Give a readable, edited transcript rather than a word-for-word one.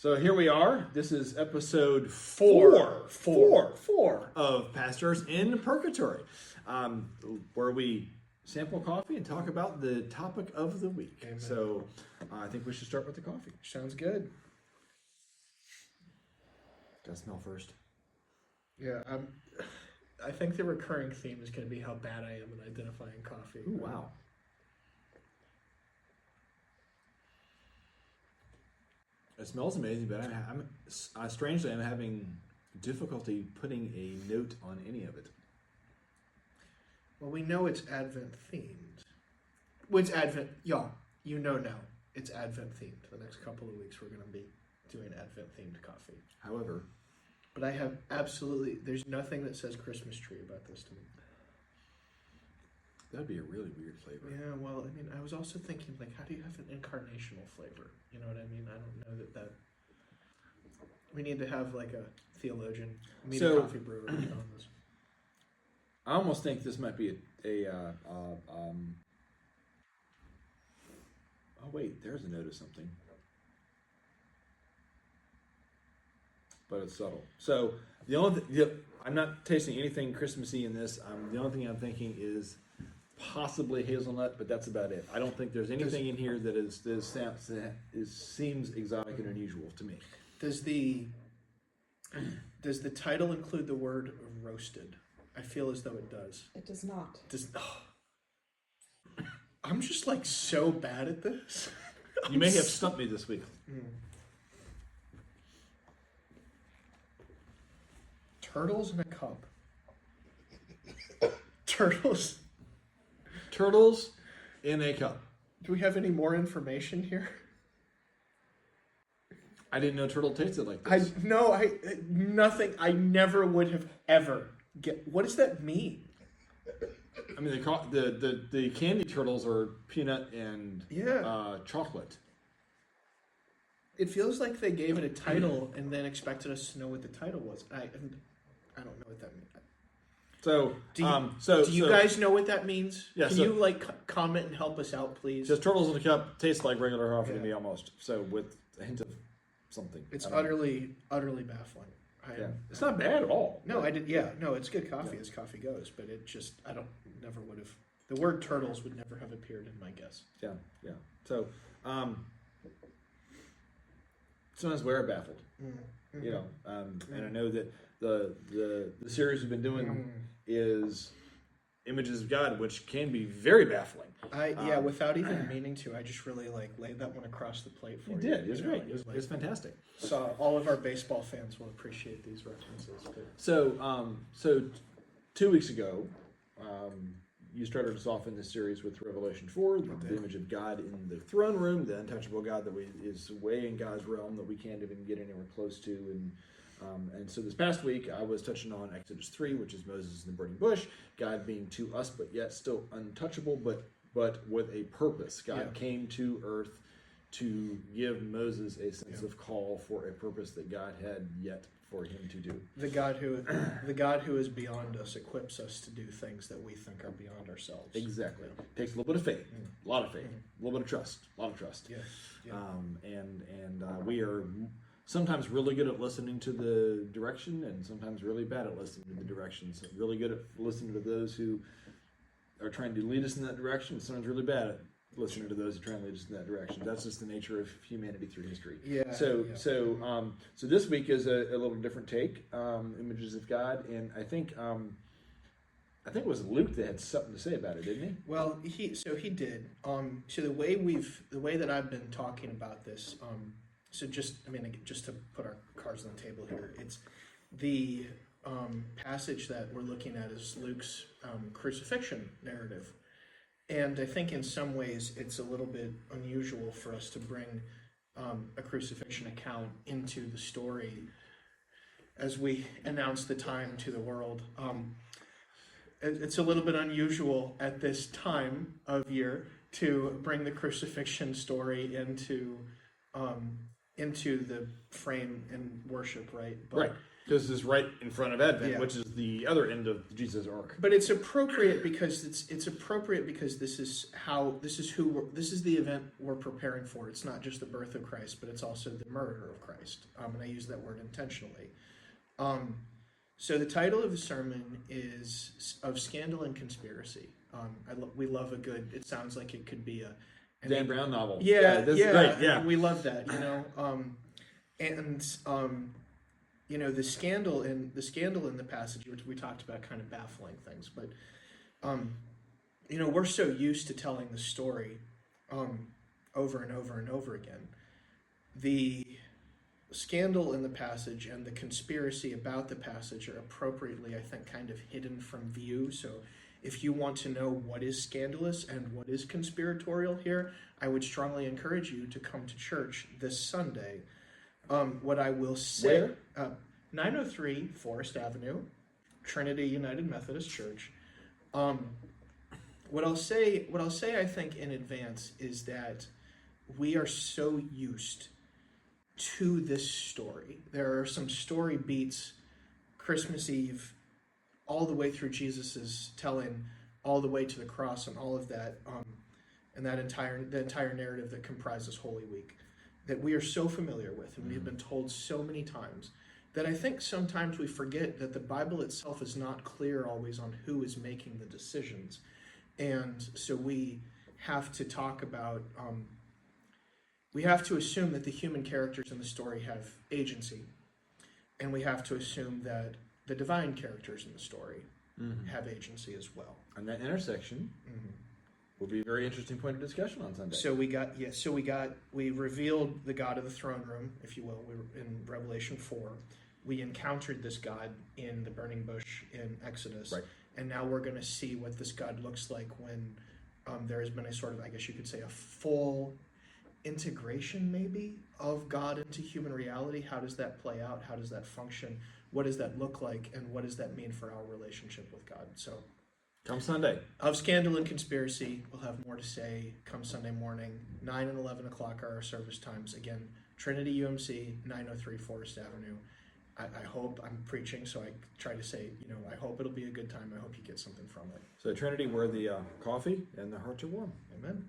So here we are. This is episode Four of Pastors in Perkatory, where we sample coffee and talk about the topic of the week. Amen. So I think we should start with the coffee. Sounds good. Does smell first? Yeah, I think the recurring theme is going to be how bad I am in identifying coffee. Ooh, wow. It smells amazing, but strangely, I'm having difficulty putting a note on any of it. Well, we know it's Advent themed. Well, it's Advent, y'all. You know now. It's Advent themed. The next couple of weeks, we're going to be doing Advent themed coffee. However, but I have there's nothing that says Christmas tree about this to me. That'd be a really weird flavor. Yeah, well, I mean, I was also thinking, like, how do you have an incarnational flavor? You know what I mean? I don't know that we need to have, like, a theologian, a coffee brewer on this. I almost think this might be oh, wait, there's a note of something. But it's subtle. So, I'm not tasting anything Christmassy in this. The only thing I'm thinking is possibly hazelnut, but that's about it. I don't think there's anything in here that seems exotic and unusual to me. Does the title include the word roasted? I feel as though it does. It does not. I'm just like so bad at this. You may have stumped me this week. Turtles in a cup. Turtles in a cup. Do we have any more information here? I didn't know turtle tasted like this. Nothing. I never would have ever what does that mean? I mean, the candy turtles are peanut and chocolate. It feels like they gave it a title and then expected us to know what the title was. I don't know what that means. So, do you guys know what that means? Yeah, Can you comment and help us out, please? Just turtles in a cup tastes like regular coffee to me almost. So with a hint of something. It's utterly baffling. It's not bad at all. No, it's good coffee as coffee goes, but it just never would have. The word turtles would never have appeared in my guess. Yeah. So, sometimes we're baffled. Mm-hmm. And I know that the series we've been doing is Images of God, which can be very baffling. Without even meaning to, I just really laid that one across the plate for you. You did. It was great. It was fantastic. So all of our baseball fans will appreciate these references. So 2 weeks ago, you started us off in this series with Revelation 4, the image of God in the throne room, the untouchable God that is way in God's realm that we can't even get anywhere close to. And so this past week, I was touching on Exodus 3, which is Moses in the burning bush, God being to us, but yet still untouchable, but with a purpose. God came to earth to give Moses a sense of call for a purpose that God had yet for him to do. The God who is beyond us equips us to do things that we think are beyond ourselves. Exactly. Takes a little bit of faith, a lot of faith, a little bit of trust, a lot of trust. We are sometimes really good at listening to the direction, and sometimes really bad at listening to the direction. So really good at listening to those who are trying to lead us in that direction, and sometimes really bad at listening to those who try and lead us in that direction. That's just the nature of humanity through history. So this week is a little different take, Images of God, and I think it was Luke that had something to say about it, didn't he? Well, he did. So the way that I've been talking about this, just to put our cards on the table here, it's the passage that we're looking at is Luke's crucifixion narrative. And I think in some ways it's a little bit unusual for us to bring a crucifixion account into the story as we announce the time to the world. It's a little bit unusual at this time of year to bring the crucifixion story into into the frame in worship, right? But, Right. Because this is right in front of Advent, Yeah. which is the other end of Jesus' arc. But it's appropriate because this is the event we're preparing for. It's not just the birth of Christ, but it's also the murder of Christ. And I use that word intentionally. So the title of the sermon is Of Scandal and Conspiracy. We love a good. It sounds like it could be a Dan Brown novel. Yeah, that's yeah, great. Yeah. we love that. The scandal in the passage, which we talked about, kind of baffling things, but we're so used to telling the story over and over and over again. The scandal in the passage and the conspiracy about the passage are appropriately, I think, kind of hidden from view. So if you want to know what is scandalous and what is conspiratorial here, I would strongly encourage you to come to church this Sunday. What I will say, Where? 903 Forest Avenue, Trinity United Methodist Church. What I'll say, I think, in advance is that we are so used to this story. There are some story beats, Christmas Eve, all the way through Jesus's telling, all the way to the cross, and all of that, and the entire narrative that comprises Holy Week, that we are so familiar with, and we've been told so many times, that I think sometimes we forget that the Bible itself is not clear always on who is making the decisions. And so we have to talk about, we have to assume that the human characters in the story have agency. And we have to assume that the divine characters in the story have agency as well. And that intersection will be a very interesting point of discussion on Sunday. We revealed the God of the throne room, if you will. We were in Revelation 4. We encountered this God in the burning bush in Exodus. Right. And now we're going to see what this God looks like when there has been a sort of, I guess you could say, a full integration maybe of God into human reality. How does that play out? How does that function? What does that look like? And what does that mean for our relationship with God? So come Sunday. Of Scandal and Conspiracy, we'll have more to say come Sunday morning. 9 and 11 o'clock are our service times. Again, Trinity UMC, 903 Forest Avenue. I hope, I'm preaching, so I try to say, I hope it'll be a good time. I hope you get something from it. So Trinity, where the coffee and the hearts are warm. Amen.